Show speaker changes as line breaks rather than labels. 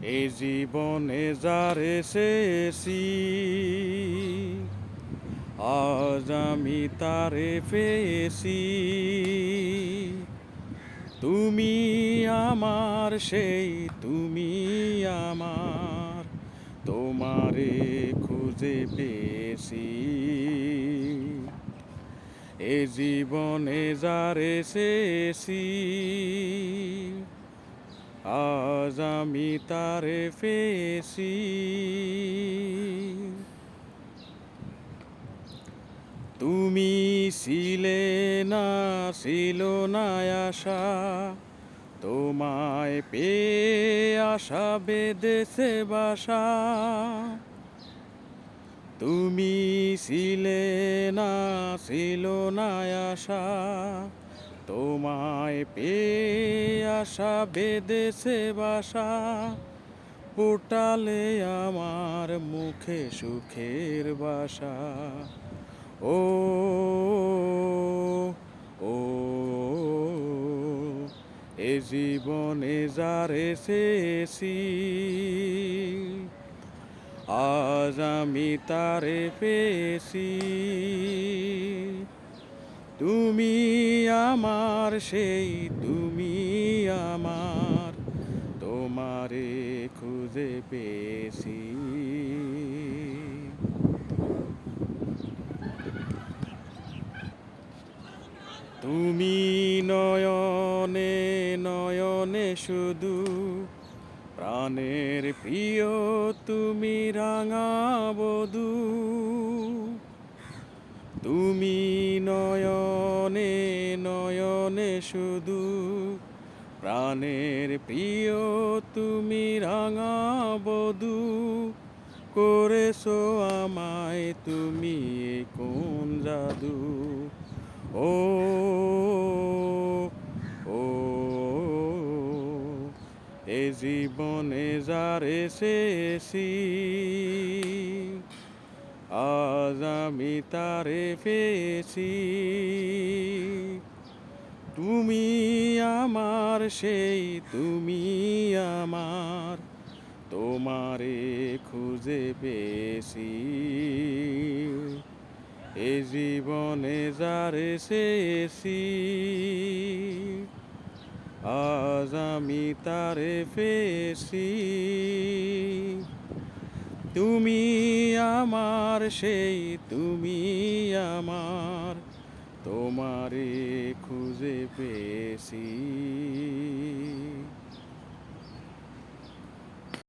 এ জীবনে যারে চেয়েছি আজ আমি তারে পেয়েছি। তুমি আমার সেই তুমি আমার, তোমারে খুঁজে পেয়েছি। এ জীবনে যারে চেয়েছি আজ আমি তারে পেয়েছি। তুমি ছিলে না, ছিল না আশা, তোমায় পেয়ে আশা বেঁধেছে বাসা। তুমি ছিলে না, ছিল না আশা, তোমায় পেয়ে আশা বেঁধেছে বাসা। পোটালে আমার মুখে সুখের বাসা। ও ও এ জীবনে যারে চেয়েছি আজ আমি তারে পেয়েছি। তুমি আমার সেই তুমি আমার, তোমারে খুঁজে পেয়েছি। তুমি নয়নে নয়নে শুধু, প্রাণের প্রিয় তুমি রাঙা বধূ। তুমি নয়নে নয়নে শুধু, প্রাণের প্রিয় তুমি রাঙা বধূ। করেছো আমায় তুমি কোন জাদু। ও ও এ জীবনে যারে চেয়েছি আজ আমি তারে পেয়েছি। তুমি আমার সেই তুমি আমার, তোমারে খুঁজে পেয়েছি। এ জীবনে যারে চেয়েছি আজ আমি তারে পেয়েছি। তুমি আমার সেই তুমি আমার, তোমারে খুঁজে পেয়েছি।